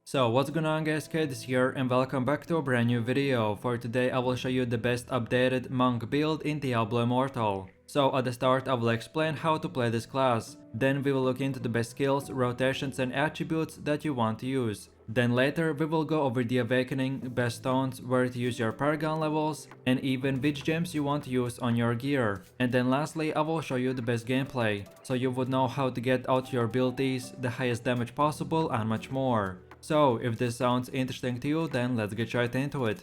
So what's going on guys, Kids here and welcome back to a brand new video. For today I will show you the best updated monk build in Diablo Immortal. So at the start I will explain how to play this class, then we will look into the best skills, rotations and attributes that you want to use. Then later we will go over the awakening, best stones, where to use your paragon levels, and even which gems you want to use on your gear. And then lastly I will show you the best gameplay, so you would know how to get out your abilities, the highest damage possible and much more. So if this sounds interesting to you, then let's get right into it.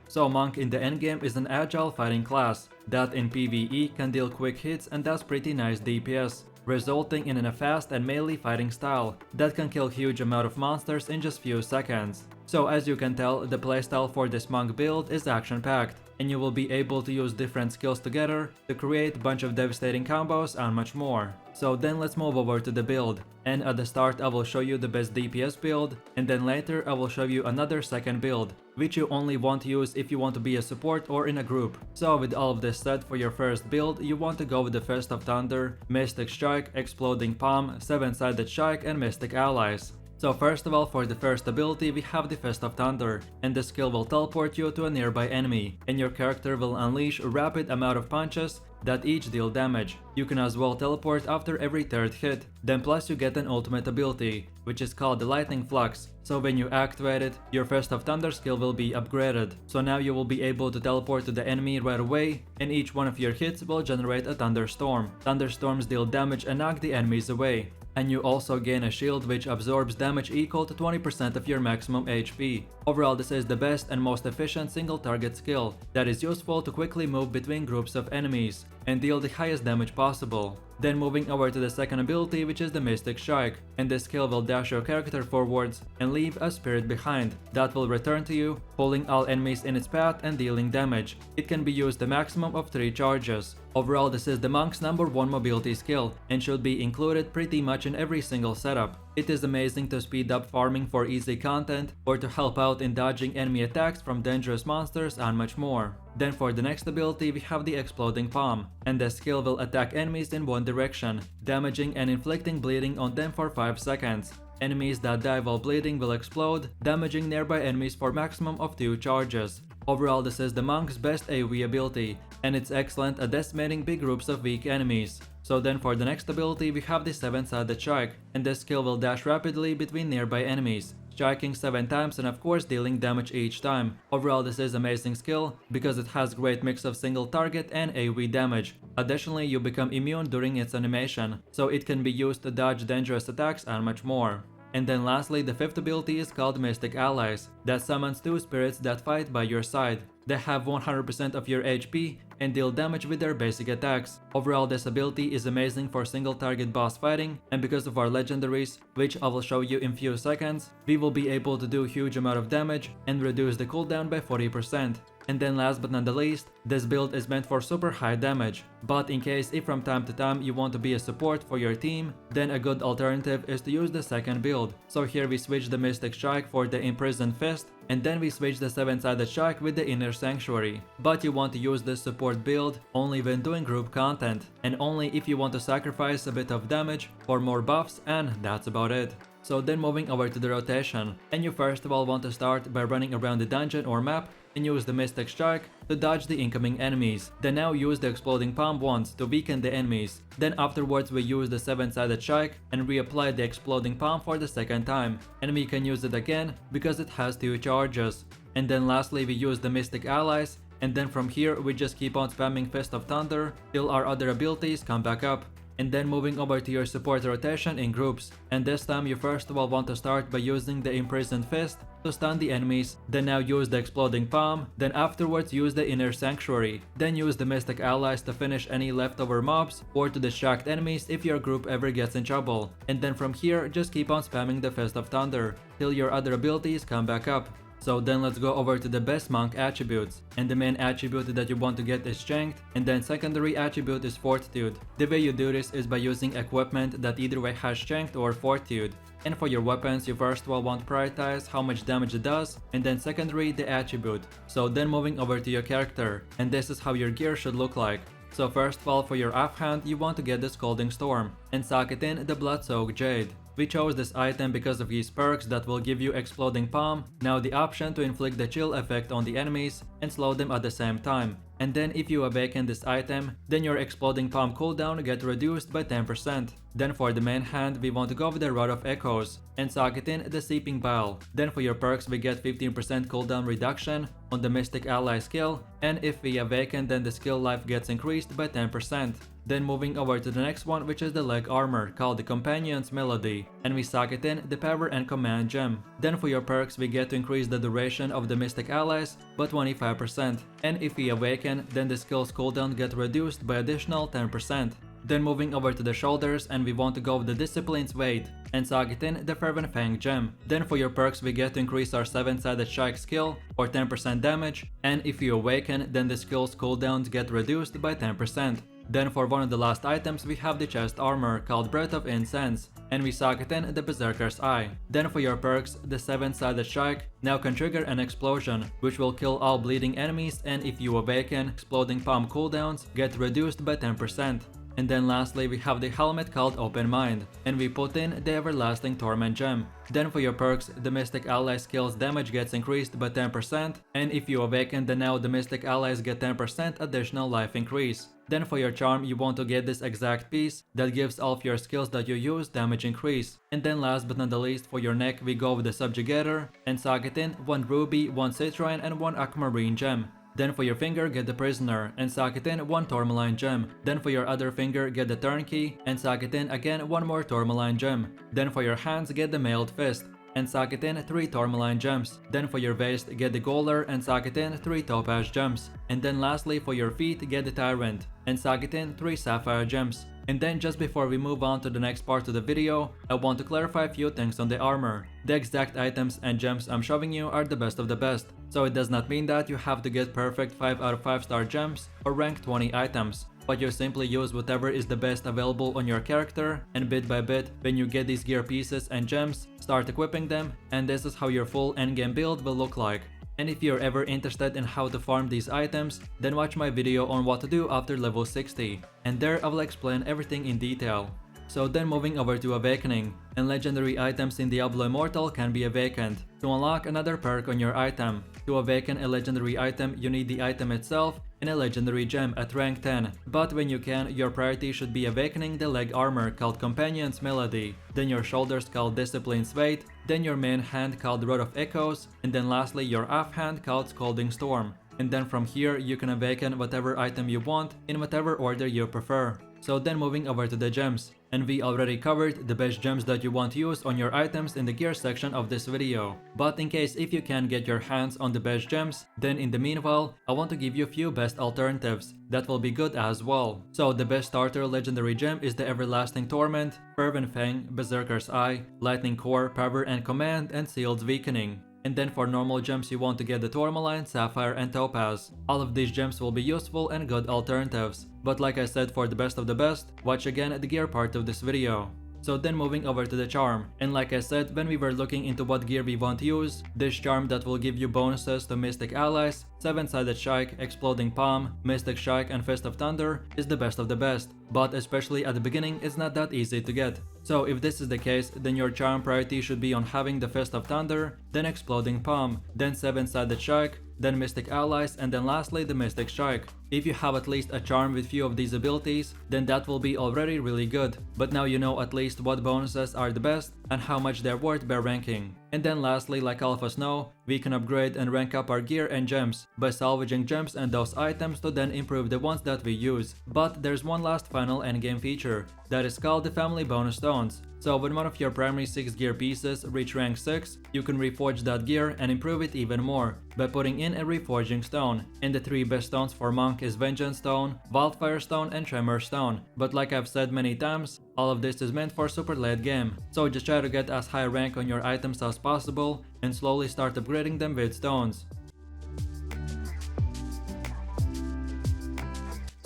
So Monk in the endgame is an agile fighting class that in PvE can deal quick hits and does pretty nice DPS, resulting in a fast and melee fighting style that can kill huge amount of monsters in just few seconds. So as you can tell, the playstyle for this monk build is action-packed, and you will be able to use different skills together to create a bunch of devastating combos and much more. So then let's move over to the build, and at the start I will show you the best DPS build, and then later I will show you another second build, which you only want to use if you want to be a support or in a group. So with all of this said, for your first build you want to go with the Fist of Thunder, Mystic Strike, Exploding Palm, 7-sided Strike and Mystic Allies. So first of all, for the first ability we have the Fist of Thunder, and the skill will teleport you to a nearby enemy, and your character will unleash a rapid amount of punches that each deal damage. You can as well teleport after every third hit, then plus you get an ultimate ability, which is called the Lightning Flux. So when you activate it, your Fist of Thunder skill will be upgraded. So now you will be able to teleport to the enemy right away, and each one of your hits will generate a thunderstorm. Thunderstorms deal damage and knock the enemies away. And you also gain a shield which absorbs damage equal to 20% of your maximum HP. Overall, this is the best and most efficient single target skill that is useful to quickly move between groups of enemies and deal the highest damage possible. Then moving over to the second ability, which is the Mystic Strike, and this skill will dash your character forwards and leave a spirit behind that will return to you, pulling all enemies in its path and dealing damage. It can be used a maximum of 3 charges. Overall, this is the monk's #1 mobility skill and should be included pretty much in every single setup. It is amazing to speed up farming for easy content or to help out in dodging enemy attacks from dangerous monsters and much more. Then for the next ability we have the Exploding Palm, and the skill will attack enemies in one direction, damaging and inflicting bleeding on them for 5 seconds. Enemies that die while bleeding will explode, damaging nearby enemies for maximum of 2 charges. Overall, this is the monk's best AoE ability, and it's excellent at decimating big groups of weak enemies. So then for the next ability we have the 7-sided Strike, and this skill will dash rapidly between nearby enemies, striking 7 times and of course dealing damage each time. Overall, this is amazing skill because it has great mix of single target and AoE damage. Additionally, you become immune during its animation, so it can be used to dodge dangerous attacks and much more. And then lastly, the fifth ability is called Mystic Allies, that summons 2 spirits that fight by your side. They have 100% of your HP and deal damage with their basic attacks. Overall, this ability is amazing for single target boss fighting, and because of our legendaries, which I will show you in few seconds, we will be able to do huge amount of damage and reduce the cooldown by 40%. And then last but not the least, this build is meant for super high damage, but in case if from time to time you want to be a support for your team, then a good alternative is to use the second build. So here we switch the Mystic Strike for the Imprisoned Fist, and then we switch the 7-sided Strike with the Inner Sanctuary. But you want to use this support build only when doing group content, and only if you want to sacrifice a bit of damage for more buffs, and that's about it. So then moving over to the rotation, and you first of all want to start by running around the dungeon or map and use the Mystic Strike to dodge the incoming enemies. Then now use the Exploding Palm once to weaken the enemies. Then afterwards we use the 7-sided Strike and reapply the Exploding Palm for the second time, and we can use it again because it has 2 charges. And then lastly we use the Mystic Allies, and then from here we just keep on spamming Fist of Thunder till our other abilities come back up. And then moving over to your support rotation in groups, and this time you first of all want to start by using the Imprisoned Fist to stun the enemies, then now use the Exploding Palm, then afterwards use the Inner Sanctuary, then use the Mystic Allies to finish any leftover mobs or to distract enemies if your group ever gets in trouble, and then from here just keep on spamming the Fist of Thunder till your other abilities come back up. So then let's go over to the best monk attributes, and the main attribute that you want to get is Strength, and then secondary attribute is Fortitude. The way you do this is by using equipment that either way has Strength or Fortitude. And for your weapons, you first of all want to prioritize how much damage it does, and then secondary the attribute. So then moving over to your character, and this is how your gear should look like. So first of all, for your offhand, you want to get the Scalding Storm and socket in the Blood-Soaked Jade. We chose this item because of his perks that will give you Exploding Palm, now the option to inflict the chill effect on the enemies and slow them at the same time. And then if you awaken this item, then your Exploding Palm cooldown gets reduced by 10%. Then for the main hand, we want to go with the Rod of Echoes and socket in the Seeping Vial. Then for your perks, we get 15% cooldown reduction on the Mystic Ally skill, and if we awaken, then the skill life gets increased by 10%. Then moving over to the next one, which is the leg armor called the Companion's Melody, and we socket in the Power and Command gem. Then for your perks, we get to increase the duration of the Mystic Allies by 25%, and if we awaken, then the skill's cooldown gets reduced by additional 10%. Then moving over to the shoulders, and we want to go with the Discipline's Weight and socket in the Fervent Fang gem. Then for your perks, we get to increase our 7-sided strike skill or 10% damage, and if you awaken, then the skill's cooldowns get reduced by 10%. Then for one of the last items, we have the chest armor called Breath of Incense, and we socket in the Berserker's Eye. Then for your perks, the 7-sided strike now can trigger an explosion, which will kill all bleeding enemies, and if you awaken, Exploding Palm cooldowns get reduced by 10%. And then lastly, we have the helmet called Open Mind, and we put in the Everlasting Torment gem. Then for your perks, the Mystic Ally skill's damage gets increased by 10%, and if you awaken, then now the Mystic Allies get 10% additional life increase. Then for your charm, you want to get this exact piece that gives all of your skills that you use damage increase. And then last but not the least, for your neck, we go with the Subjugator and socket in 1 ruby, 1 citrine, and 1 aquamarine gem. Then for your finger, get the Prisoner and socket in 1 tourmaline gem. Then for your other finger, get the Turnkey and socket in again 1 more tourmaline gem. Then for your hands, get the Mailed Fist and socket in 3 tourmaline gems. Then for your waist, get the Goaler and socket in 3 topaz gems. And then lastly, for your feet, get the Tyrant and socket in 3 sapphire gems. And then just before we move on to the next part of the video, I want to clarify a few things on the armor. The exact items and gems I'm showing you are the best of the best, so it does not mean that you have to get perfect 5 out of 5 star gems or rank 20 items, but you simply use whatever is the best available on your character, and bit by bit, when you get these gear pieces and gems, start equipping them, and this is how your full endgame build will look like. And if you're ever interested in how to farm these items, then watch my video on what to do after level 60, and there I will explain everything in detail. So then moving over to Awakening, and legendary items in Diablo Immortal can be awakened to unlock another perk on your item. To awaken a legendary item, you need the item itself and a legendary gem at rank 10, but when you can, your priority should be awakening the leg armor called Companion's Melody, then your shoulders called Discipline's Weight, then your main hand called Rod of Echoes, and then lastly your offhand called Scalding Storm. And then from here, you can awaken whatever item you want in whatever order you prefer. So then moving over to the gems, and we already covered the best gems that you want to use on your items in the gear section of this video. But in case if you can't get your hands on the best gems, then in the meanwhile, I want to give you a few best alternatives that will be good as well. So the best starter legendary gem is the Everlasting Torment, Fervent Fang, Berserker's Eye, Lightning Core, Power and Command, and Sealed Weakening. And then for normal gems, you want to get the Tourmaline, Sapphire, and Topaz. All of these gems will be useful and good alternatives. But like I said, for the best of the best, watch again the gear part of this video. So then moving over to the charm, and like I said when we were looking into what gear we want to use, this charm that will give you bonuses to Mystic Allies, 7-sided Strike, Exploding Palm, Mystic Strike, and Fist of Thunder is the best of the best, but especially at the beginning it's not that easy to get. So if this is the case, then your charm priority should be on having the Fist of Thunder, then Exploding Palm, then 7-sided Strike, then Mystic Allies, and then lastly the Mystic Strike. If you have at least a charm with few of these abilities, then that will be already really good, but now you know at least what bonuses are the best and how much they're worth by ranking. And then lastly, like all of us know, we can upgrade and rank up our gear and gems by salvaging gems and those items to then improve the ones that we use. But there's one last final endgame feature that is called the Family Bonus Stones. So when one of your primary 6 gear pieces reach rank 6, you can reforge that gear and improve it even more by putting in a reforging stone. And the 3 best stones for Monk is Vengeance Stone, Wildfire Stone, and Tremor Stone. But like I've said many times, all of this is meant for super late game. So just try to get as high rank on your items as possible and slowly start upgrading them with stones.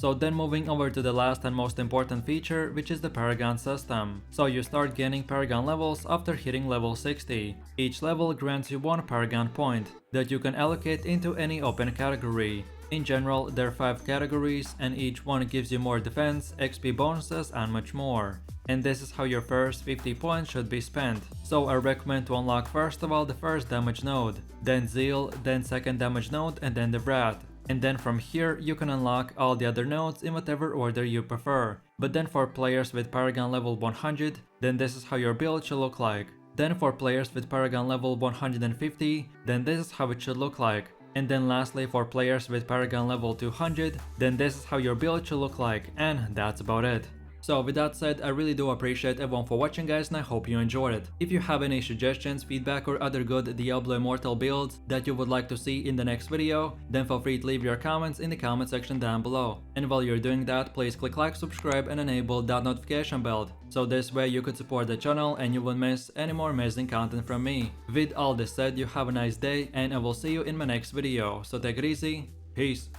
So then moving over to the last and most important feature, which is the Paragon system. So you start gaining Paragon levels after hitting level 60. Each level grants you 1 Paragon point that you can allocate into any open category. In general, there are 5 categories and each one gives you more defense, XP bonuses and much more. And this is how your first 50 points should be spent. So I recommend to unlock first of all the first damage node, then Zeal, then second damage node and then the Brat. And then from here you can unlock all the other nodes in whatever order you prefer. But then for players with Paragon level 100, then this is how your build should look like. Then for players with Paragon level 150, then this is how it should look like. And then lastly for players with Paragon level 200, then this is how your build should look like, and that's about it. So with that said, I really do appreciate everyone for watching guys and I hope you enjoyed it. If you have any suggestions, feedback or other good Diablo Immortal builds that you would like to see in the next video, then feel free to leave your comments in the comment section down below. And while you're doing that, please click like, subscribe and enable that notification bell. So this way you could support the channel and you won't miss any more amazing content from me. With all this said, you have a nice day and I will see you in my next video. So take it easy, peace.